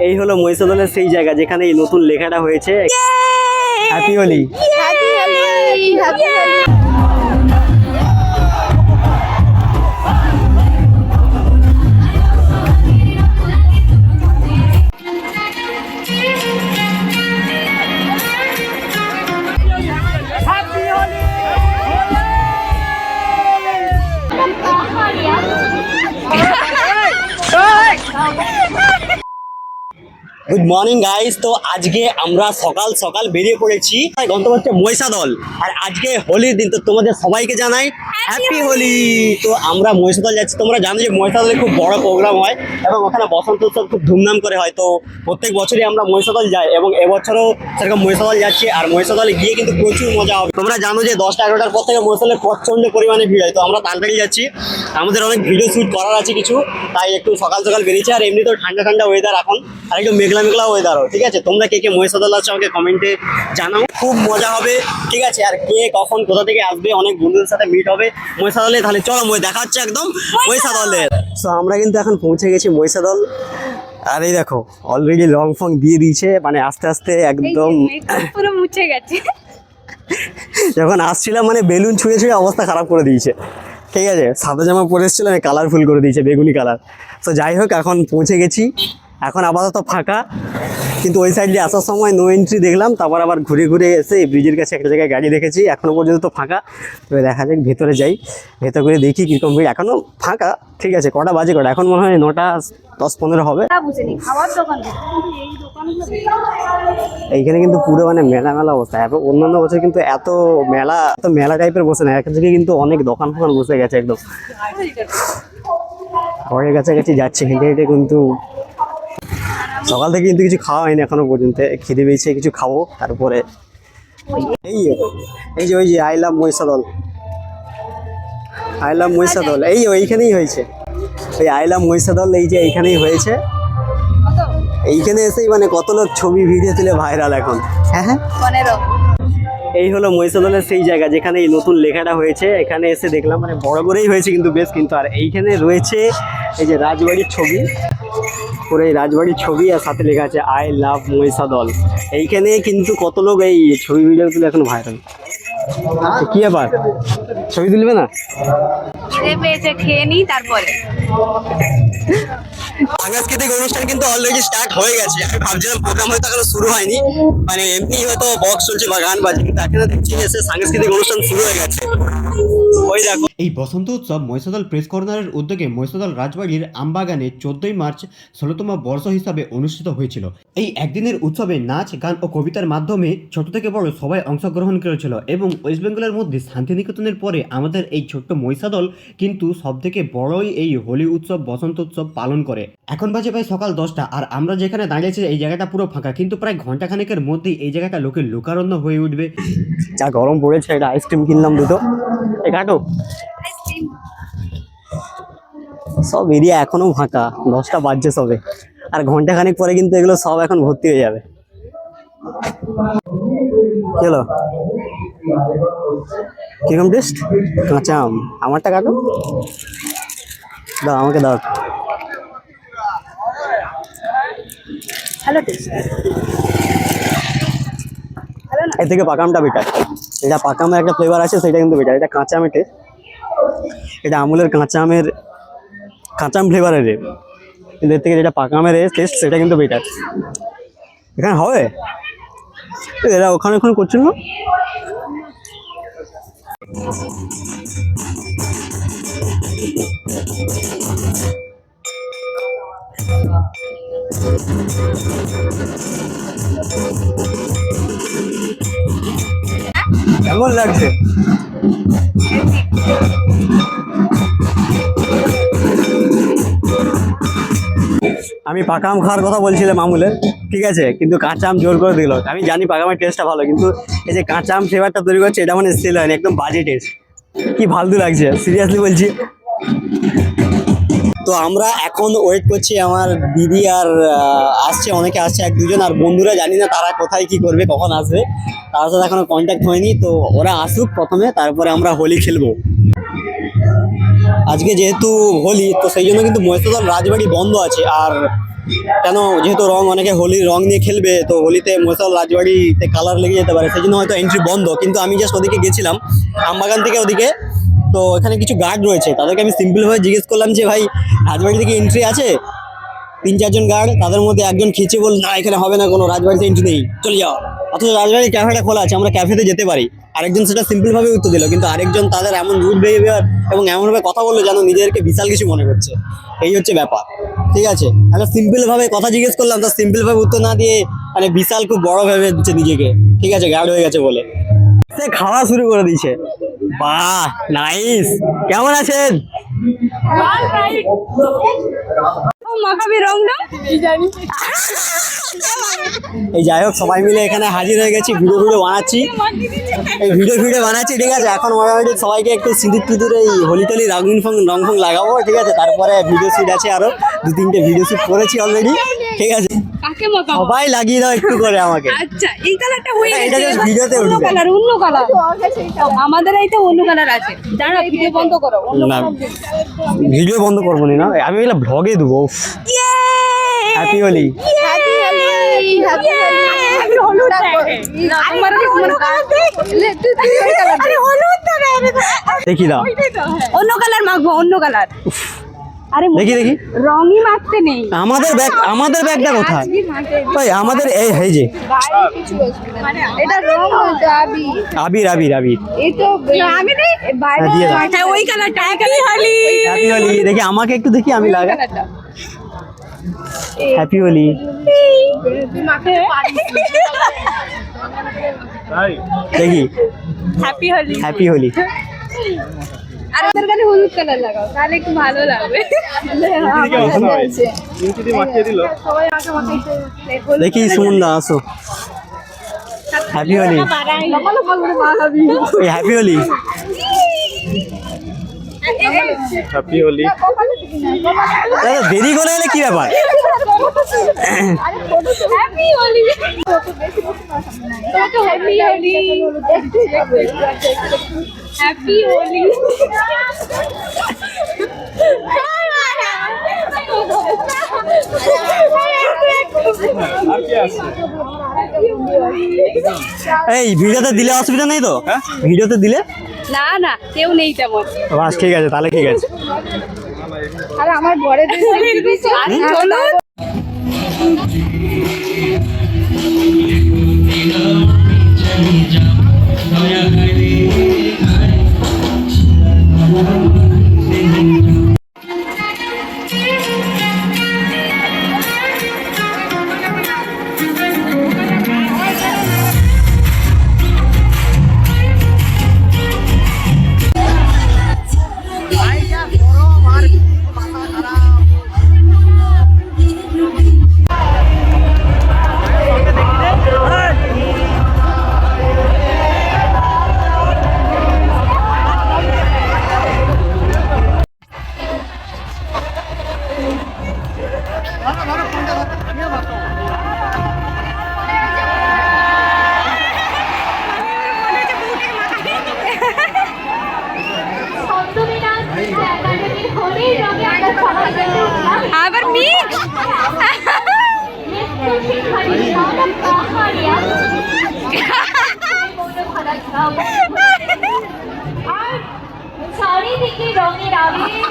এই হলো মহিষাদলের সেই জায়গা যেখানে এই নতুন লেখাটা হয়েছে, happy Holi. Good morning guys. তো আজকে আমরা সকাল সকাল বেরিয়ে পড়েছি, গন্তব্য হচ্ছে মহিষাদল। আর আজকে হোলির দিন, তো তোমাদের সবাইকে জানাই হ্যাপি হোলি। তো আমরা মহিষাদল যাচ্ছি। তোমরা জানো যে মহিষাদলে খুব বড় প্রোগ্রাম হয় এবং ওখানে বসন্ত উৎসব খুব ধুমধাম করে হয়। তো প্রত্যেক বছরই আমরা মহিষাদল যাই এবং এবছরও সেরকম মহিষাদল যাচ্ছি। আর মহিষাদলে গিয়ে কিন্তু প্রচুর মজা হবে। তোমরা জানো যে 10টা-11টার পর থেকে মহিষাদলে প্রচণ্ড পরিমাণে ভিড় হয়। তো আমরা তাড়াতাড়ি যাচ্ছি, আমাদের অনেক ভিডিও শ্যুট করার আছে কিছু, তাই একটু সকাল সকাল বেরিয়েছি। আর এমনি তো ঠান্ডা ঠান্ডা ওয়েদার এখন, আর একটু মেঘলা মেঘলা ওয়েদারও। ঠিক আছে, তোমরা কে কে মহিষাদল আছো আমাকে কমেন্টে জানাও, খুব মজা হবে। ঠিক আছে, আর কে কখন কোথা থেকে আসবে, অনেক বন্ধুদের সাথে মিট হবে মহিষাদলে। তাহলে চলো দেখা হচ্ছে একদম মহিষাদলের। তো আমরা কিন্তু এখন পৌঁছে গেছি মহিষাদল। আর এই দেখো অলরেডি রং ফং দিয়ে দিয়েছে, মানে আস্তে আস্তে একদম পুরো মুছে গেছে। যখন আসছিলাম মানে বেলুন ছুঁয়ে ছুঁয়ে অবস্থা খারাপ করে দিয়েছে। ঠিক আছে, সাদা জামা পরে এসেছিলাম, কালারফুল করে দিয়েছে, বেগুনি কালার। তো যাই হোক, এখন পৌঁছে গেছি। এখন আপাতত ফাঁকা, কিন্তু ওই সাইড দিয়ে আসার সময় নো এন্ট্রি দেখলাম। তারপর আবার ঘুরে ঘুরে এসে ব্রিজের কাছে একটা জায়গায় গাড়ি দেখেছি। এখনও পর্যন্ত তো ফাঁকা। তবে দেখা যাক, ভেতরে যাই, ভেতর করে দেখি কীরকম ভিড়। এখনও ফাঁকা। ঠিক আছে, কটা বাজে কটা এখন? মনে হয় 9:10-15 হবে। এইখানে কিন্তু পুরো মানে মেলা মেলা অবস্থা। অন্যান্য বছর কিন্তু এত মেলা টাইপের বসে না, এখন থেকে কিন্তু অনেক দোকান ফোকান বসে গেছে একদম। ঘরের কাছাকাছি যাচ্ছে হেঁটে হেঁটে, কিন্তু সকাল থেকে কিন্তু কিছু খাওয়া হয়নি এখনো পর্যন্ত। খিদে পেয়েছে, কিছু খাবো তারপরে। এই যে ওই যে I love Mahishadal, I love Mahishadal এইখানেই হয়েছে। ওই আই লাভ মহিষাদল এই যে এইখানেই হয়েছে। এইখানে এসেই মানে কত লোক ছবি ভিডিও তুলে ভাইরাল এখন। হ্যাঁ, এই হলো মহিষাদলের সেই জায়গা যেখানে এই নতুন লেখাটা হয়েছে। এখানে এসে দেখলাম মানে বড় করেই হয়েছে কিন্তু বেশ। কিন্তু আর এইখানে রয়েছে এই যে রাজবাড়ির ছবি, পুরো এই রাজবাড়ির ছবি, আর সাথে লেখা আছে আই লাভ মহিষাদল। এইখানে কিন্তু কত লোক এই ছবি ভিডিও তুলে এখন ভাইরাল। কি আবার ছবি তুলবে না? খেয়ে নিই তারপরে। সাংস্কৃতিক অনুষ্ঠান কিন্তু অলরেডি স্টার্ট হয়ে গেছে। আমি ভাবছিলাম প্রোগ্রাম হয়তো এখনো শুরু হয়নি, মানে এমনি হয়তো বক্স চলছে বা গান বাজে, কিন্তু এখানে দেখছি এসে সাংস্কৃতিক অনুষ্ঠান শুরু হয়ে গেছে। ওই দেখো, এই বসন্ত উৎসব মহিষাদল প্রেস কর্নারের উদ্যোগে মহিষাদল রাজবাড়ির আমবাগানে 14ই মার্চ 16তম বর্ষ হিসাবে অনুষ্ঠিত হয়েছিল। এই একদিনের উৎসবে নাচ, গান ও কবিতার মাধ্যমে ছোট থেকে বড় সবাই অংশগ্রহণ করেছিল। এবং ওয়েস্ট বেঙ্গলের মধ্যে শান্তিনিকেতনের পরে আমাদের এই ছোট্ট মহিষাদল কিন্তু সব থেকে বড়ই এই হোলি উৎসব, বসন্ত উৎসব পালন করে। এখন বাজে প্রায় সকাল 10টা, আর আমরা যেখানে দাঁড়িয়েছি এই জায়গাটা পুরো ফাঁকা, কিন্তু প্রায় ঘন্টাখানেকের মধ্যেই এই জায়গাটা লোকের লোকারণ্য হয়ে উঠবে। যা গরম পড়েছে, এটা আইসক্রিম কিনলাম দুটো, কাটো। সব এরিয়া এখনো ফাঁকা, 10টা বাজছে সবে, আর ঘন্টাখানেক পরে কিন্তু এগুলো সব এখন ভর্তি হয়ে যাবে। চলো, কিরকম টেস্ট? কাঁচা আম, আমারটা কাটো, দাও আমাকে দাও। ভালো টেস্ট। এর থেকে পাকা আমটা বেটার। এটা পাকা আমের একটা ফ্লেভার আছে, সেটা কিন্তু বেটার। এটা কাঁচা আমের টেস্ট, এটা আমুলের কাঁচা আম ফ্লেভারের, কিন্তু এর থেকে যেটা পাকা আমের টেস্ট সেটা কিন্তু বেটার। এখানে হবে, এরা ওখানে করছিল না। কেমন লাগছে? আমি পাকা আম খাওয়ার কথা বলছিলাম আমুলের, ঠিক আছে, কিন্তু কাঁচা আম জোর করে দিল। আমি জানি পাকা আমের টেস্টটা ভালো, কিন্তু এই যে কাঁচা আম ফ্লেভারটা তৈরি করছে এটা মানে সেল হয়নি, একদম বাজে টেস্ট। কি ফালতু লাগছে, সিরিয়াসলি বলছি। তো আমরা এখন ওয়েট করছি, আমার দিদি আর আসছে, অনেকে আসছে, 1-2 জন, আর বন্ধুরা জানি না তারা কোথায় কি করবে, কখন আসবে, তার সাথে এখনো কন্ট্যাক্ট হয়নি। তো ওরা আসুক প্রথমে, তারপরে আমরা হোলি খেলবো। আজকে যেহেতু হোলি, তো সেই জন্য কিন্তু মহিষাদল রাজবাড়ি বন্ধ আছে। আর কেন যেহেতু রং অনেকে হোলির রং নিয়ে খেলবে, তো হোলিতে মহিষাদল রাজবাড়িতে কালার লেগে যেতে পারে, সেই জন্য হয়তো এন্ট্রি বন্ধ। কিন্তু আমি জাস্ট ওদিকে গেছিলাম, আমবাগান থেকে ওদিকে, তো এখানে কিছু গার্ড রয়েছে, তাদেরকে আমি সিম্পলভাবে জিজ্ঞেস করলাম যে ভাই রাজবাড়ি থেকে এন্ট্রি আছে? 3-4 জন গার্ড, তাদের মধ্যে একজন খেঁচে বল না এখানে হবে না, কোনো রাজবাড়িতে এন্ট্রি নেই, চলে যাও। অথচ রাজবাড়ির ক্যাফেটা খোলা আছে, আমরা ক্যাফেতে যেতে পারি। আরেকজন সেটা সিম্পলভাবে উত্তর দিল, কিন্তু আরেকজন তাদের এমন রুড বিহেভিয়ার এবং এমনভাবে কথা বললো যেন নিজেদেরকে বিশাল কিছু মনে করছে। এই হচ্ছে ব্যাপার, ঠিক আছে? একটা সিম্পলভাবে কথা জিজ্ঞেস করলাম, তার সিম্পলভাবে উত্তর না দিয়ে মানে বিশাল খুব বড় ভেবে দিচ্ছে নিজেকে, ঠিক আছে, গার্ড হয়ে গেছে বলে। সে খাওয়া শুরু করে দিয়েছে। বাহ, নাইস। কেমন আছেন? মাখাবি রংটা এই যাই হোক, সবাই মিলে এখানে হাজির হয়ে গেছি, ভিডিও বানাচ্ছি, এই ভিডিও বানাচ্ছি, ঠিক আছে? এখন মোটামুটি সবাইকে একটু সিঁদুর টিঁদুর এই হোলি টোলি রং ফং লাগাবো, ঠিক আছে? তারপরে ভিডিও শুট আছে, আরো 2-3টে ভিডিও শুট করেছি অলরেডি, ঠিক আছে? কাকে মাখাবো? সবাই লাগিয়ে দাও একটু করে আমাকে। আচ্ছা, এই কালারটা হয়ে এটা গেছে, just ভিডিওতে অন্য উঠবে। কালার, অন্য কালার। আমাদের এইটা অন্য কালার আছে, দাঁড়া ভিডিও বন্ধ করো, অন্য না, কালার দিই। ভিডিও বন্ধ করবো না, আমি এগুলো ভ্লগে দেবো। Happy Holi. Happy Holi, happy Holi. হলুদ আমার অন্য কালার দে, তুই ওই কালার দে। আরে হলুদ তো দেখি দাও, অন্য কালার মাখবো, অন্য কালার। আরে দেখি রঙই মাখতে নেই। আমাদের ব্যাগটা কোথায় ভাই? আমাদের এই যে এটা রং হচ্ছে আবির। আবির এই তো আমি নেই বাইরে, দিয়ে দাও। হ্যাঁ ওই কালারটা। Happy Holi, happy Holi. দেখি আমাকে একটু দেখি, আমি লাগা। কালারটা হ্যাপি হোলি। তুই মাখতে পারিস। দেখি হ্যাপি হোলি, হ্যাপি হোলি। আর ওদের গানে হলুদ কালার লাগাও, তাহলে একটু ভালো লাগবে। সবাই আগে মাখাইতে দেখি সুমনদা আসো। হ্যাপি হোলি। এই হ্যাপি হোলি। হ্যাপি হোলি। দাদা দেরি করে এলে কি ব্যাপার? Happy Holi, happy Holi, happy Holi. আর কি আছে? এই ভিডিওতে দিলে অসুবিধা নেই তো? ভিডিওতে দিলে? না না, কেউ নেই তেমন। বাস ঠিক আছে, তাহলে ঠিক আছে। আর আমার বরের চলো। আবার মিক্স চারিদিকে রঙের আবির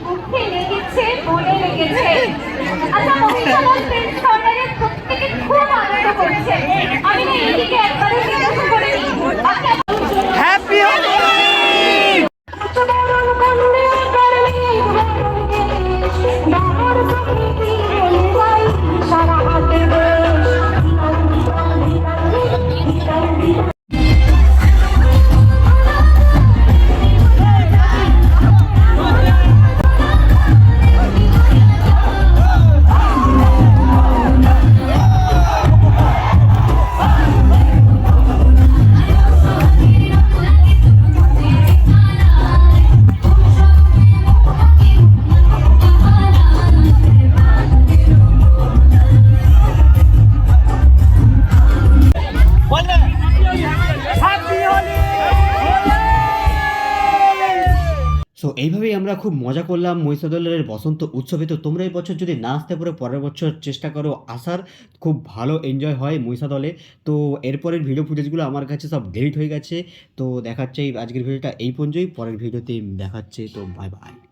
মুখে লেগেছে, মনে লেগেছে। আচ্ছা, মহিষাদল প্রেস কর্নারের প্রত্যেকে খুব আনন্দ করছে। আমি না এইদিকে একবারও জিজ্ঞাসা করিনি। হ্যাপি হোলি। সারা হাতে আমরা খুব মজা করলাম মহিষাদলের বসন্ত উৎসবে। তো তোমরা এই বছর যদি না আসতে পারো পরের বছর চেষ্টা করো আসার, খুব ভালো এনজয় হয় মহিষাদলে। তো এরপরের ভিডিও ফুটেজগুলো আমার কাছে সব ডিলিট হয়ে গেছে। তো দেখাচ্ছে আজকের ভিডিওটা এই পর্যন্তই, পরের ভিডিওতে দেখাচ্ছে। তো বাই বাই।